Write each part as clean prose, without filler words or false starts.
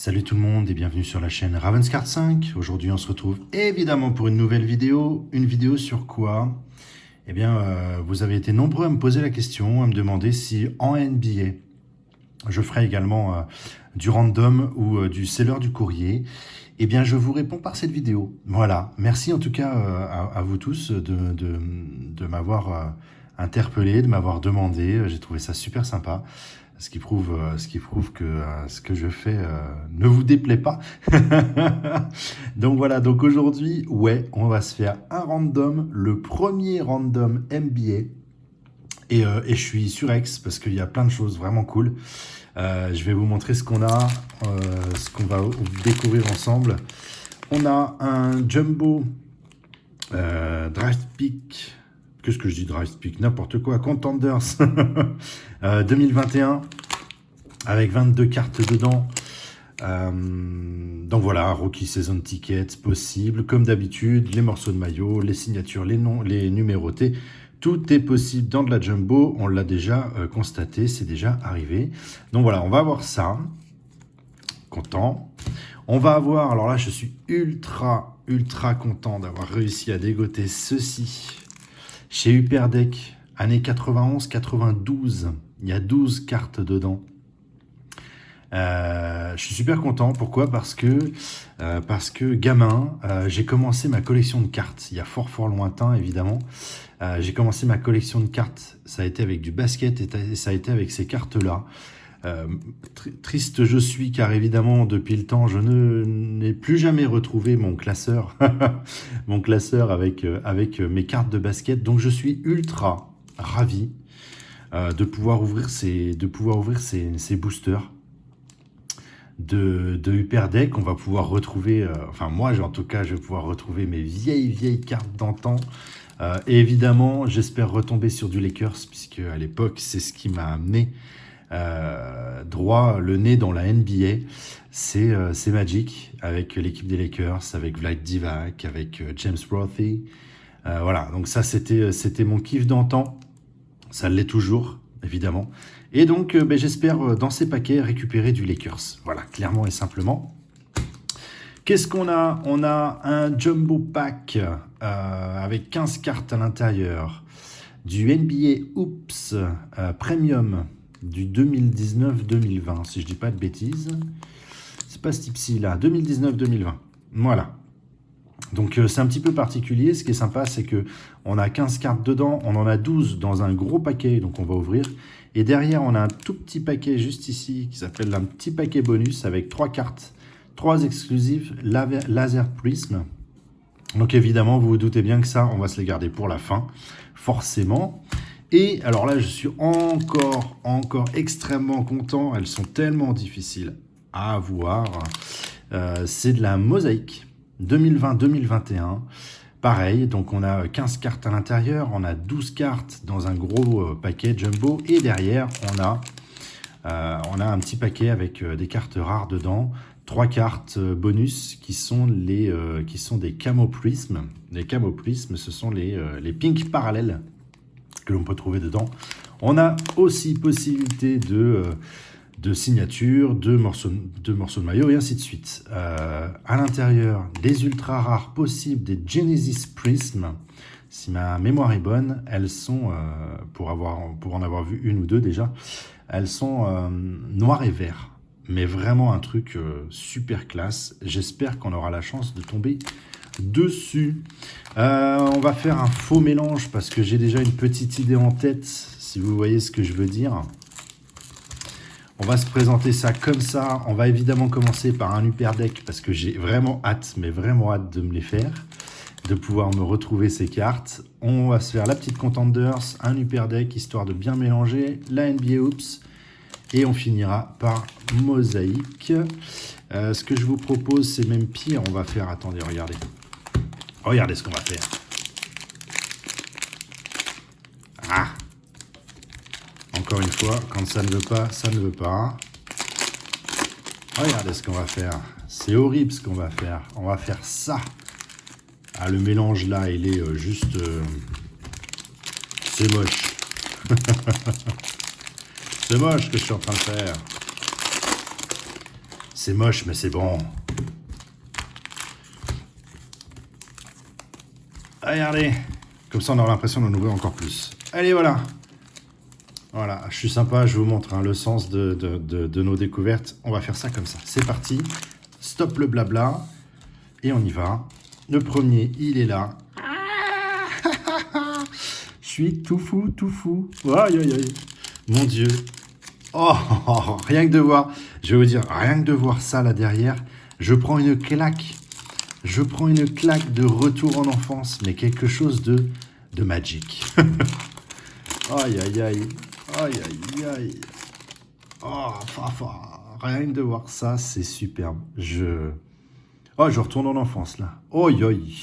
Salut tout le monde et bienvenue sur la chaîne Ravenscard 5. Aujourd'hui on se retrouve évidemment pour une nouvelle vidéo. Une vidéo sur quoi? Eh bien vous avez été nombreux à me poser la question, à me demander si en NBA je ferai également du random ou du seller du courrier. Eh bien je vous réponds par cette vidéo. Voilà, merci en tout cas à vous tous de m'avoir interpellé, de m'avoir demandé. J'ai trouvé ça super sympa. Ce qui prouve que ce que je fais ne vous déplaît pas. Donc voilà, donc aujourd'hui, ouais, on va se faire un random, le premier random NBA. Et je suis sur X parce qu'il y a plein de choses vraiment cool. Je vais vous montrer ce qu'on a, ce qu'on va découvrir ensemble. On a un Jumbo Draft Pick. Qu'est-ce que je dis Draft Pick? N'importe quoi. Contenders 2021 avec 22 cartes dedans. Donc voilà, Rookie Season Tickets possible. Comme d'habitude, les morceaux de maillot, les signatures, les noms, les numérotés. Tout est possible dans de la Jumbo. On l'a déjà constaté, c'est déjà arrivé. Donc voilà, on va avoir ça. Content. On va avoir, alors là, je suis ultra content d'avoir réussi à dégoter ceci. Chez Hyperdeck, année 91-92, il y a 12 cartes dedans. Je suis super content. Pourquoi? Parce que gamin, j'ai commencé ma collection de cartes. Il y a fort lointain, évidemment. J'ai commencé ma collection de cartes. Ça a été avec du basket et ça a été avec ces cartes-là. Triste je suis car évidemment depuis le temps je n'ai plus jamais retrouvé mon classeur mon classeur avec mes cartes de basket, donc je suis ultra ravi de pouvoir ouvrir ces boosters de Hyperdeck. On va pouvoir retrouver enfin moi en tout cas je vais pouvoir retrouver mes vieilles cartes d'antan. Et évidemment j'espère retomber sur du Lakers puisque à l'époque c'est ce qui m'a amené droit le nez dans la NBA. C'est Magic avec l'équipe des Lakers, avec Vlad Divac, avec James Worthy. Voilà, donc ça c'était mon kiff d'antan. Ça l'est toujours, évidemment. Et donc j'espère dans ces paquets récupérer du Lakers. Voilà, clairement et simplement. Qu'est-ce qu'on a? On a un Jumbo Pack avec 15 cartes à l'intérieur. Du NBA Oops Premium du 2019-2020, si je dis pas de bêtises. C'est pas ce type-ci là, 2019-2020. Voilà. Donc c'est un petit peu particulier. Ce qui est sympa, c'est que on a 15 cartes dedans, on en a 12 dans un gros paquet, donc on va ouvrir. Et derrière, on a un tout petit paquet juste ici qui s'appelle un petit paquet bonus avec 3 cartes, 3 exclusives Laser Prism. Donc évidemment, vous vous doutez bien que ça, on va se les garder pour la fin, forcément. Et alors là, je suis encore extrêmement content. Elles sont tellement difficiles à avoir. C'est de la mosaïque 2020-2021. Pareil, donc on a 15 cartes à l'intérieur. On a 12 cartes dans un gros paquet jumbo. Et derrière, on a un petit paquet avec des cartes rares dedans. 3 cartes bonus qui sont des Camo Prism. Les Camo Prism, ce sont les Pink parallèles que l'on peut trouver dedans. On a aussi possibilité de signatures, de morceaux de maillot et ainsi de suite. À l'intérieur, des ultra rares possibles, des Genesis Prism. Si ma mémoire est bonne, elles sont, pour en avoir vu une ou deux déjà, elles sont noires et vert. Mais vraiment un truc super classe. J'espère qu'on aura la chance de tomber dessus. On va faire un faux mélange parce que j'ai déjà une petite idée en tête, si vous voyez ce que je veux dire. On va se présenter ça comme ça. On va évidemment commencer par un Hyperdeck parce que j'ai vraiment hâte, mais vraiment hâte de me les faire, de pouvoir me retrouver ces cartes. On va se faire la petite Contenders, un Hyperdeck histoire de bien mélanger, la NBA Oops et on finira par Mosaïque. Ce que je vous propose, c'est même pire. On va faire, attendez, regardez. Regardez ce qu'on va faire. Ah! Encore une fois, quand ça ne veut pas, ça ne veut pas. Regardez ce qu'on va faire. C'est horrible ce qu'on va faire. On va faire ça. Ah, le mélange là, il est juste... C'est moche. C'est moche ce que je suis en train de faire. c'est moche, mais c'est bon. Regardez. Comme ça, on aura l'impression d'en ouvrir encore plus. Allez, voilà. Voilà, je suis sympa, je vous montre le sens de nos découvertes. On va faire ça comme ça. C'est parti. Stop le blabla. Et on y va. Le premier, il est là. Je suis tout fou, tout fou. Aïe, aïe, aïe. Mon Dieu. Oh, rien que de voir, je vais vous dire, rien que de voir ça là derrière, je prends une claque. Je prends une claque de retour en enfance, mais quelque chose de magique. Aïe, aïe, aïe. Aïe, aïe, aïe. Oh, rien que de voir ça, c'est superbe. Oh, je retourne en enfance, là. Oh, aïe.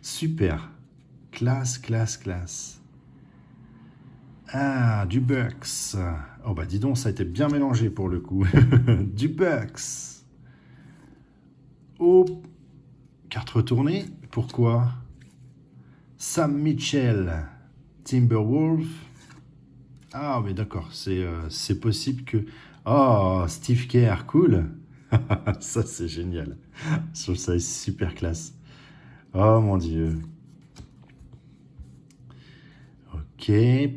Super. Classe, classe, classe. Ah, du Bucks. Oh, bah dis donc, ça a été bien mélangé pour le coup. Du Bucks. Oh, carte retournée. Pourquoi? Sam Mitchell. Timberwolf. Ah, mais d'accord, c'est possible que... Oh, Steve Kerr, cool. Ça, c'est génial. Je trouve ça super classe. Oh, mon Dieu. Ok,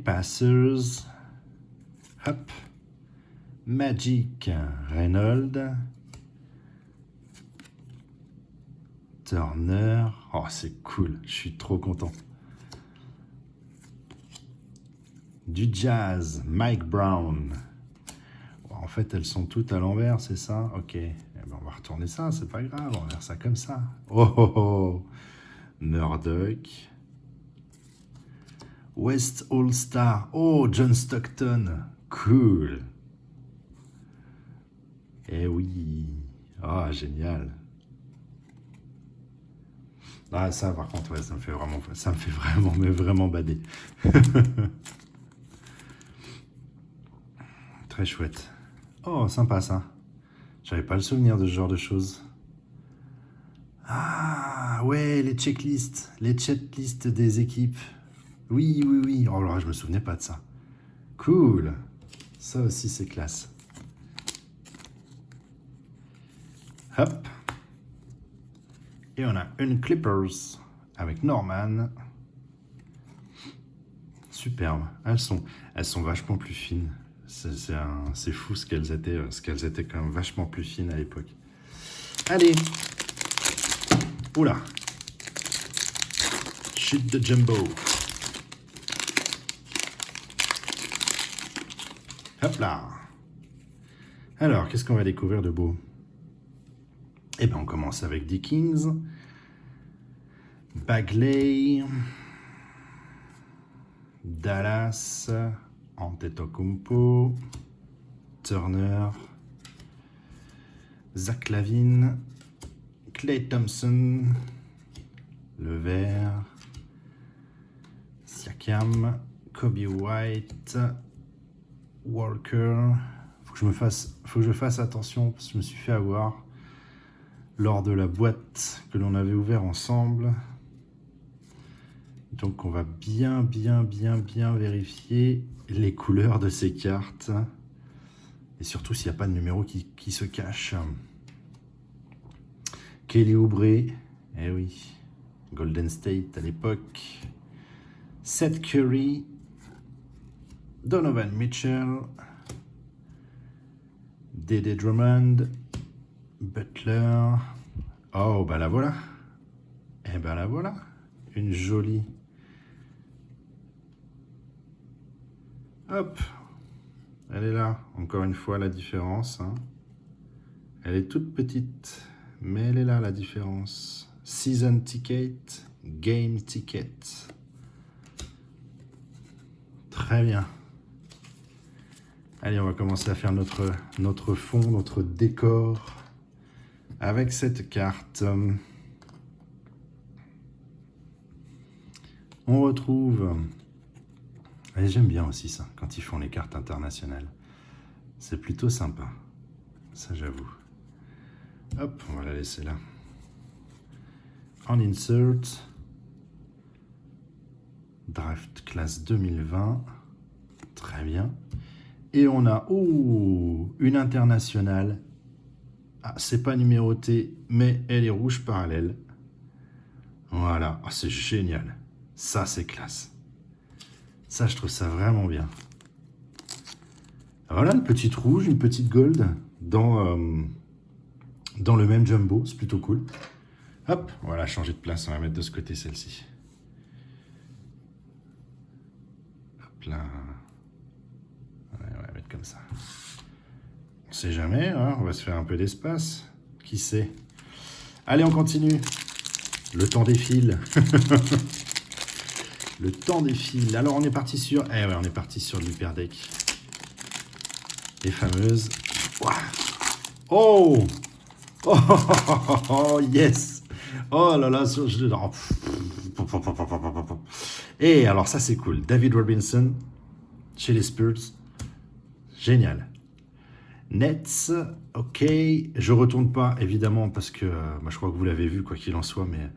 Passers. Hop. Magic, Reynolds. Turner. Oh, c'est cool. Je suis trop content. Du Jazz, Mike Brown. En fait, elles sont toutes à l'envers, c'est ça? Ok. Eh ben, on va retourner ça, c'est pas grave. On va faire ça comme ça. Oh, oh, oh. Murdoch. West All-Star. Oh, John Stockton. Cool. Eh oui. Ah, génial. Ah, ça, par contre, ouais, ça me fait vraiment, mais vraiment bader. Très chouette. Oh, sympa ça. J'avais pas le souvenir de ce genre de choses. Ah, ouais, les checklists. Les checklists des équipes. Oui, oui, oui. Oh là, je me souvenais pas de ça. Cool. Ça aussi, c'est classe. Hop. Et on a une Clippers avec Norman. Superbe. Elles sont vachement plus fines. C'est fou ce qu'elles étaient quand même vachement plus fines à l'époque. Allez. Oula. Chute de Jumbo. Hop là. Alors, qu'est-ce qu'on va découvrir de beau? Eh bien, on commence avec des Kings. Bagley. Dallas. Antetokounmpo. Turner. Zach LaVine. Klay Thompson. Levert. Siakam. Kobe White. Walker. Faut que je fasse attention parce que je me suis fait avoir lors de la boîte que l'on avait ouvert ensemble. Donc on va bien vérifier les couleurs de ces cartes. Et surtout s'il n'y a pas de numéro qui se cache. Kelly Oubre, eh oui, Golden State à l'époque. Seth Curry, Donovan Mitchell, Dede Drummond, Butler. Oh, bah la voilà. Eh ben la voilà. Une jolie. Hop. Elle est là. Encore une fois, la différence. Hein. Elle est toute petite. Mais elle est là, la différence. Season ticket, game ticket. Très bien. Allez, on va commencer à faire notre fond, notre décor avec cette carte. On retrouve... Et j'aime bien aussi ça, quand ils font les cartes internationales. C'est plutôt sympa. Ça, j'avoue. Hop, on va la laisser là. En insert. Draft classe 2020. Très bien. Et on a une internationale Ah, c'est pas numéroté, mais elle est rouge parallèle. Voilà, ah, c'est génial. Ça, c'est classe. Ça, je trouve ça vraiment bien. Voilà, une petite rouge, une petite gold dans le même jumbo. C'est plutôt cool. Hop, voilà, changer de place. On va mettre de ce côté celle-ci. Hop là. Ouais, on va mettre comme ça. On sait jamais, hein, on va se faire un peu d'espace. Qui sait? Allez, on continue. Le temps défile. Le temps défile. Alors, on est parti sur... Eh ouais, on est parti sur l'hyperdeck. Les fameuses... Oh, oh, oh, yes. Oh là là, Et alors, ça, c'est cool. David Robinson, chez les Spurs. Génial. Nets, ok. Je retourne pas, évidemment, parce que moi, je crois que vous l'avez vu, quoi qu'il en soit, mais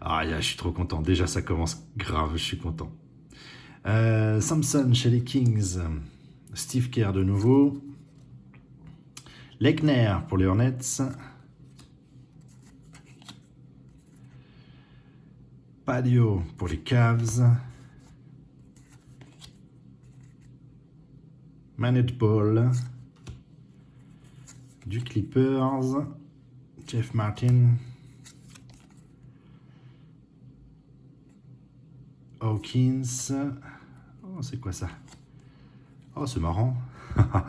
je suis trop content. Déjà, ça commence grave, je suis content. Samson chez les Kings. Steve Kerr de nouveau. Lechner pour les Hornets. Padio pour les Cavs. Manette Ball du Clippers. Jeff Martin. Hawkins. Oh, c'est quoi ça? Oh, c'est marrant.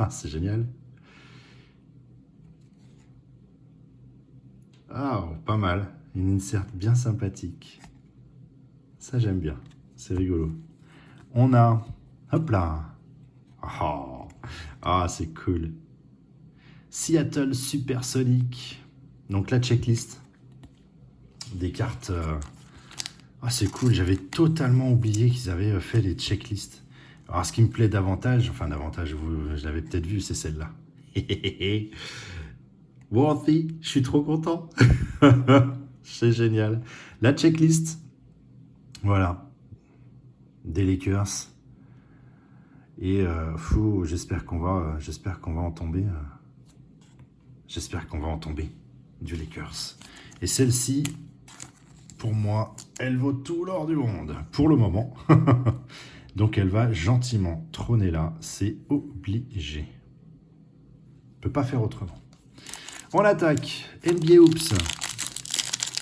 C'est génial. Ah, oh, pas mal. Une insert bien sympathique. Ça, j'aime bien. C'est rigolo. On a... Hop là. Oh, ah, c'est cool. Seattle Supersonic. Donc la checklist des cartes. Ah, c'est cool. J'avais totalement oublié qu'ils avaient fait les checklists. Alors, ce qui me plaît davantage, je l'avais peut-être vu, c'est celle-là. Worthy, je suis trop content. C'est génial. La checklist. Voilà. Des Lakers. Et j'espère qu'on va en tomber. J'espère qu'on va en tomber du Lakers. Et celle-ci, pour moi, elle vaut tout l'or du monde. Pour le moment. Donc elle va gentiment trôner là. C'est obligé. On ne peut pas faire autrement. On attaque. NBA Oops.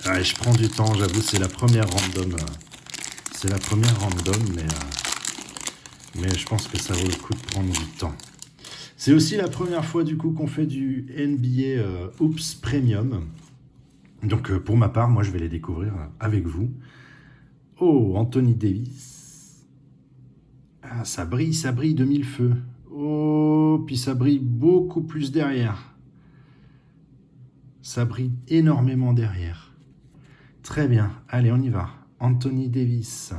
Ouais, je prends du temps, j'avoue, c'est la première random. Mais je pense que ça vaut le coup de prendre du temps. C'est aussi la première fois du coup qu'on fait du NBA Oops Premium. Donc pour ma part, moi je vais les découvrir avec vous. Oh, Anthony Davis. Ah, ça brille de mille feux. Oh, puis ça brille beaucoup plus derrière. Ça brille énormément derrière. Très bien, allez, on y va. Anthony Davis.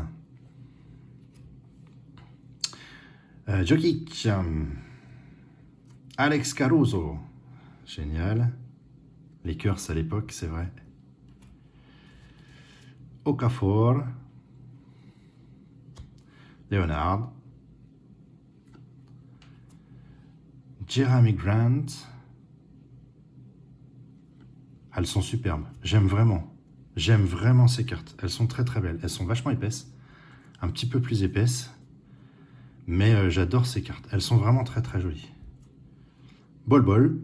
Jokic. Alex Caruso. Génial. Lakers à l'époque, c'est vrai. Okafor. Leonard. Jeremy Grant. Elles sont superbes. J'aime vraiment ces cartes. Elles sont très très belles. Elles sont vachement épaisses. Un petit peu plus épaisses. Mais j'adore ces cartes. Elles sont vraiment très très jolies. Bol.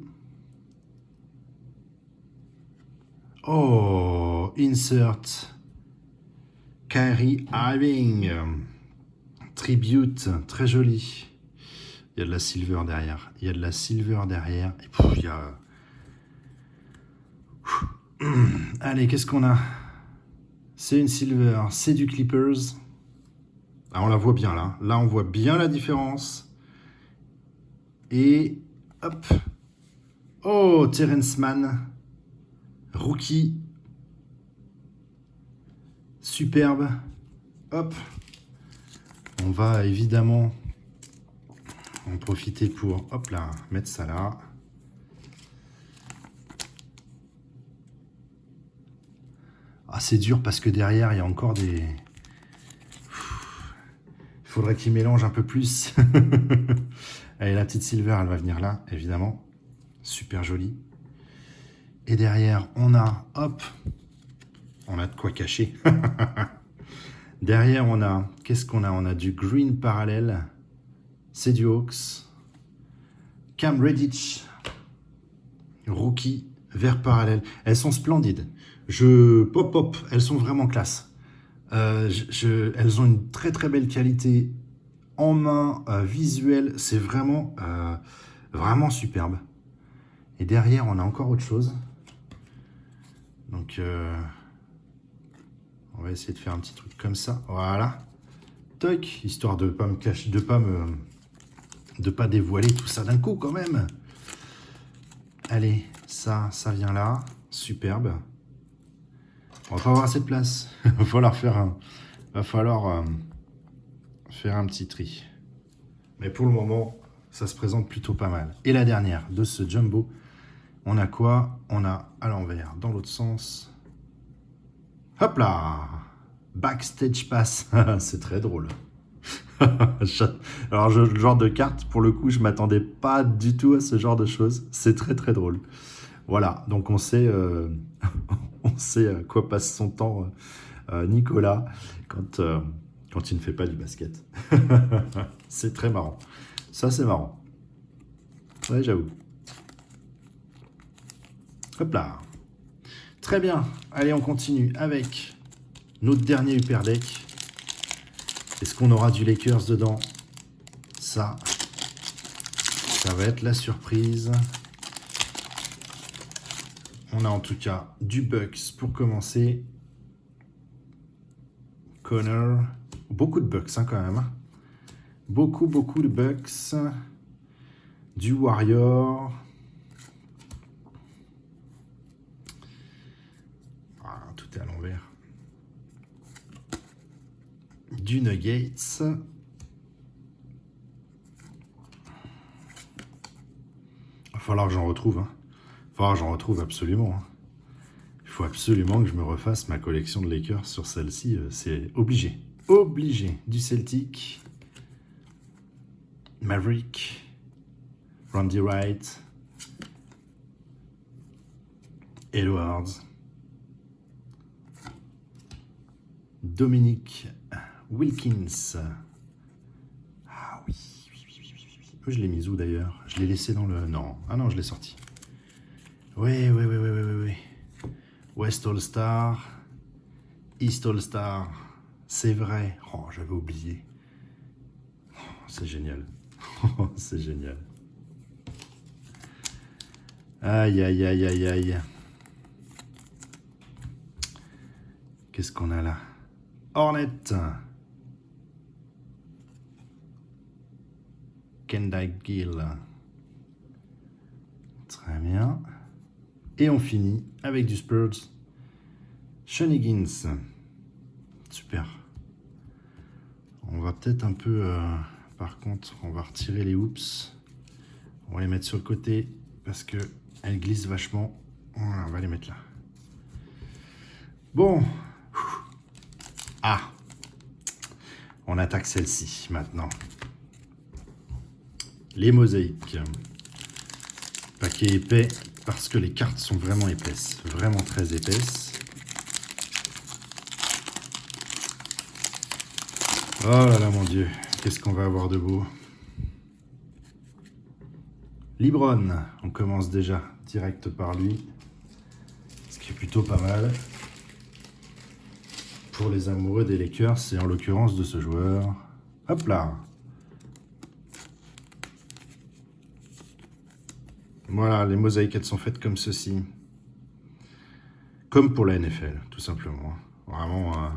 Oh, insert. Kyrie Irving. Tribute. Très joli. Il y a de la silver derrière. Et puis il y a... Allez, qu'est-ce qu'on a? C'est une silver, c'est du Clippers. Ah, on la voit bien là. Là, on voit bien la différence. Et hop. Oh, Terrence Mann. Rookie. Superbe. Hop. On va évidemment en profiter pour, hop là, mettre ça là. Ah, c'est dur parce que derrière, il y a encore des... Il faudrait qu'il mélange un peu plus. Allez, la petite silver, elle va venir là, évidemment. Super jolie. Et derrière, on a, hop, on a de quoi cacher. Derrière, on a, qu'est-ce qu'on a? On a du green parallèle. C'est du Hawks. Cam Reddish. Rookie, vert parallèle. Elles sont splendides. Pop, elles sont vraiment classe. Elles ont une très très belle qualité en main, visuelle. C'est vraiment, vraiment superbe. Et derrière, on a encore autre chose. Donc, on va essayer de faire un petit truc comme ça. Voilà. Toc, histoire de pas me cacher, de pas dévoiler tout ça d'un coup quand même. Allez, ça vient là. Superbe. On va pas avoir assez de place. Va falloir faire un petit tri. Mais pour le moment, ça se présente plutôt pas mal. Et la dernière de ce jumbo, on a quoi? On a à l'envers, dans l'autre sens. Hop là! Backstage pass. C'est très drôle. Alors, le genre de carte, pour le coup, je m'attendais pas du tout à ce genre de choses. C'est très très drôle. Voilà, donc on sait à quoi passe son temps Nicolas quand il ne fait pas du basket. C'est très marrant. Ça, c'est marrant. Ouais, j'avoue. Hop là. Très bien. Allez, on continue avec notre dernier Upper Deck. Est-ce qu'on aura du Lakers dedans? Ça va être la surprise. On a en tout cas du Bucks pour commencer. Connor. Beaucoup de Bucks quand même. Beaucoup de Bucks. Du Warrior. Ah, tout est à l'envers. Du Nuggets. Il va falloir que j'en retrouve. Il va falloir que j'en retrouve absolument. Il faut absolument que je me refasse ma collection de Lakers sur celle-ci. C'est obligé. Obligé. Du Celtic. Maverick. Randy Wright. Edwards. Dominique Wilkins. Ah oui. Je l'ai mis où d'ailleurs? Je l'ai laissé dans le... Non. Ah non, je l'ai sorti. Oui. West All-Star. East All-Star. C'est vrai. Oh, j'avais oublié. Oh, c'est génial. C'est génial. Aïe. Qu'est-ce qu'on a là? Hornet. Kendall Gill. Très bien. Et on finit avec du Spurs. Sean Higgins. Super. On va peut-être un peu... par contre, on va retirer les hoops. On va les mettre sur le côté parce qu'elles glissent vachement. Voilà, on va les mettre là. Bon. Ah. On attaque celle-ci maintenant. Les mosaïques. Paquet épais parce que les cartes sont vraiment épaisses. Vraiment très épaisses. Oh là là, mon Dieu. Qu'est-ce qu'on va avoir de beau. LeBron. On commence déjà direct par lui. Ce qui est plutôt pas mal. Pour les amoureux des Lakers, c'est en l'occurrence de ce joueur. Hop là. Voilà, les mosaïques, elles sont faites comme ceci. Comme pour la NFL, tout simplement. Vraiment,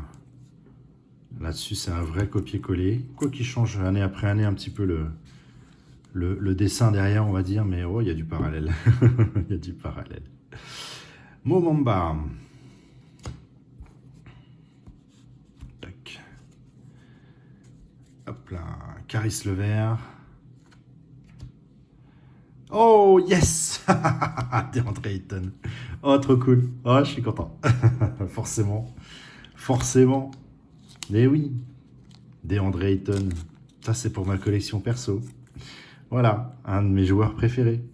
là-dessus, c'est un vrai copier-coller. Quoi qu'il change année après année un petit peu le dessin derrière, on va dire. Mais oh, il y a du parallèle. Il y a du parallèle. Mo Bamba. Tac. Hop là. Caris Levert. Oh, yes. DeAndre Ayton. Oh, trop cool. Oh, je suis content. Forcément. Mais oui. DeAndre Ayton. Ça, c'est pour ma collection perso. Voilà, un de mes joueurs préférés.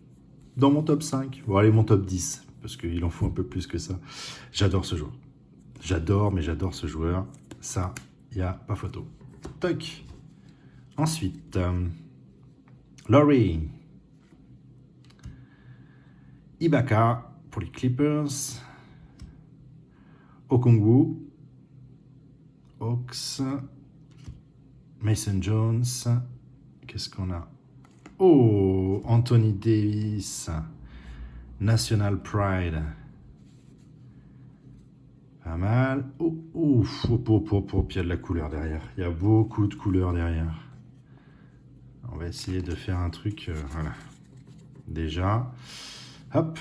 Dans mon top 5. Bon, allez, mon top 10. parce qu'il en faut un peu plus que ça. J'adore ce joueur. J'adore, mais j'adore ce joueur. Ça, il n'y a pas photo. Toc. Ensuite, Laurie. Ibaka pour les Clippers. Okongwu. Hawks. Mason Jones. Qu'est-ce qu'on a? Oh, Anthony Davis. National Pride. Pas mal. Oh, ouf, il y a de la couleur derrière. Il y a beaucoup de couleurs derrière. On va essayer de faire un truc, voilà. Déjà. Hop.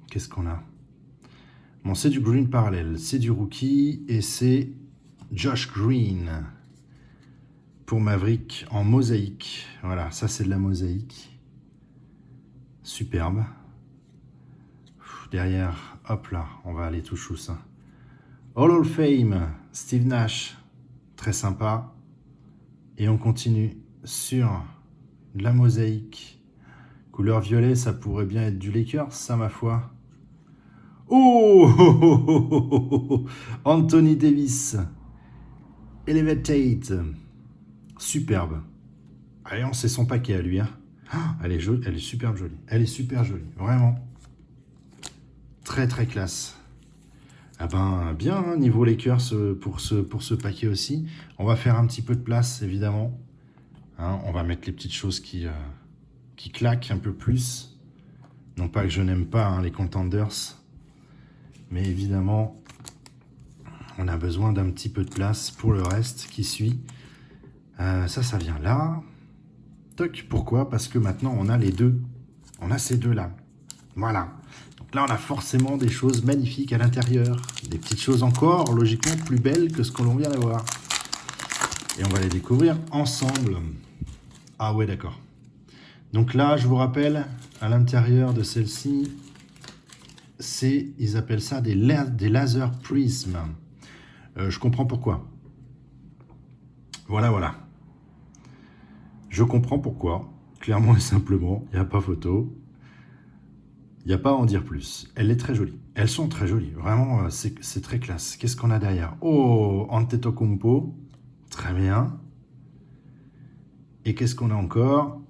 Qu'est-ce qu'on a? Bon, c'est du green parallèle. C'est du rookie et c'est Josh Green pour Maverick en mosaïque. Voilà, ça c'est de la mosaïque. Superbe. Derrière, hop là, on va aller tout chousse. Hall of Fame, Steve Nash, très sympa. Et on continue sur de la mosaïque. Couleur violet, ça pourrait bien être du Lakers, ça ma foi. Oh, Anthony Davis, Elevatate, superbe. Allez, on sait son paquet à lui. Hein. Elle est jolie, elle est superbe jolie. Elle est super jolie, vraiment. Très très classe. Ah ben bien, hein, niveau Lakers pour ce paquet aussi. On va faire un petit peu de place, évidemment. Hein, on va mettre les petites choses qui claquent un peu plus. Non pas que je n'aime pas hein, les contenders. Mais évidemment, on a besoin d'un petit peu de place pour le reste qui suit. Ça vient là. Toc, pourquoi? Parce que maintenant, on a les deux. On a ces deux-là. Voilà. Donc là, on a forcément des choses magnifiques à l'intérieur. Des petites choses encore, logiquement, plus belles que ce que l'on vient d'avoir. Et on va les découvrir ensemble. Ah ouais, d'accord. Donc là, je vous rappelle, à l'intérieur de celle-ci, ils appellent ça des laser prism. Je comprends pourquoi. Voilà. Je comprends pourquoi. Clairement et simplement, il n'y a pas photo. Il n'y a pas à en dire plus. Elle est très jolie. Elles sont très jolies. Vraiment, c'est très classe. Qu'est-ce qu'on a derrière? Oh, Antetokounmpo. Très bien. Et qu'est-ce qu'on a encore?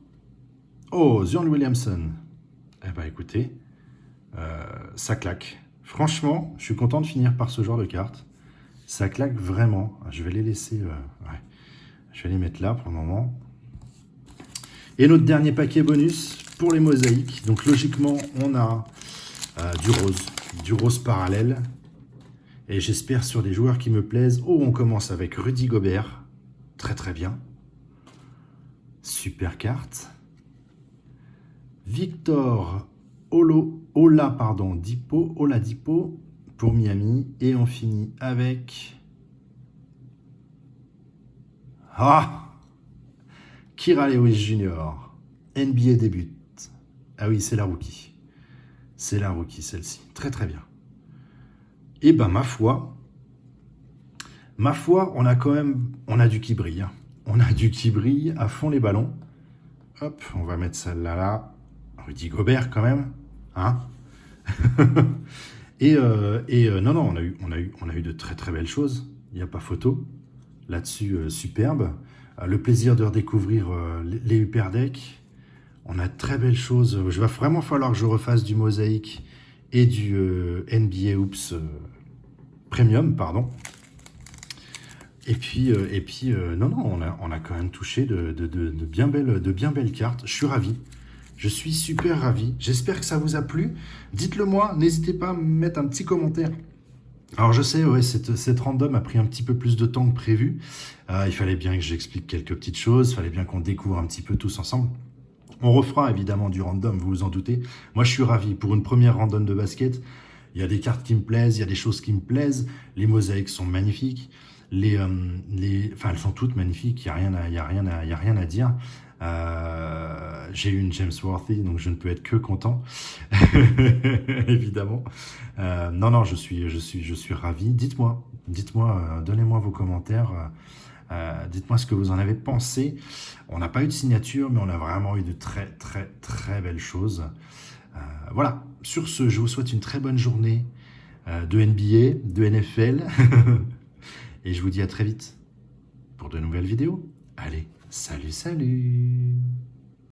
Oh, Zion Williamson. Eh bien, écoutez, ça claque. Franchement, je suis content de finir par ce genre de carte. Ça claque vraiment. Je vais les laisser... ouais. Je vais les mettre là pour le moment. Et notre dernier paquet bonus pour les mosaïques. Donc logiquement, on a du rose parallèle. Et j'espère sur des joueurs qui me plaisent. Oh, on commence avec Rudy Gobert. Très très bien. Super carte. Victor Oladipo pour Miami. Et on finit avec... Kira Lewis Jr. NBA débute. Ah oui, c'est la rookie. C'est la rookie, celle-ci. Très, très bien. Et ben, ma foi, on a du qui brille. Hein. On a du qui brille à fond les ballons. Hop, on va mettre celle-là, là. Rudy Gobert, quand même. Hein. Non, on a eu de très, très belles choses. Il n'y a pas photo. Là-dessus, superbe. Le plaisir de redécouvrir les Upper Deck. On a de très belles choses. Il va vraiment falloir que je refasse du mosaïque et du NBA Hoops Premium, pardon. Et puis, on a quand même touché de bien belles cartes. Je suis ravi. Je suis super ravi. J'espère que ça vous a plu. Dites-le moi. N'hésitez pas à me mettre un petit commentaire. Alors je sais, ouais, cette random a pris un petit peu plus de temps que prévu. Il fallait bien que j'explique quelques petites choses, il fallait bien qu'on découvre un petit peu tous ensemble. On refera évidemment du random, vous vous en doutez. Moi je suis ravi, pour une première random de basket, il y a des cartes qui me plaisent, il y a des choses qui me plaisent, les mosaïques sont magnifiques, elles sont toutes magnifiques, il n'y a rien à dire. J'ai eu une James Worthy, donc je ne peux être que content, évidemment. Non, je suis ravi. Dites-moi, donnez-moi vos commentaires. Dites-moi ce que vous en avez pensé. On n'a pas eu de signature, mais on a vraiment eu de très, très, très belles choses. Voilà, sur ce, je vous souhaite une très bonne journée de NBA, de NFL, et je vous dis à très vite pour de nouvelles vidéos. Allez, salut, salut!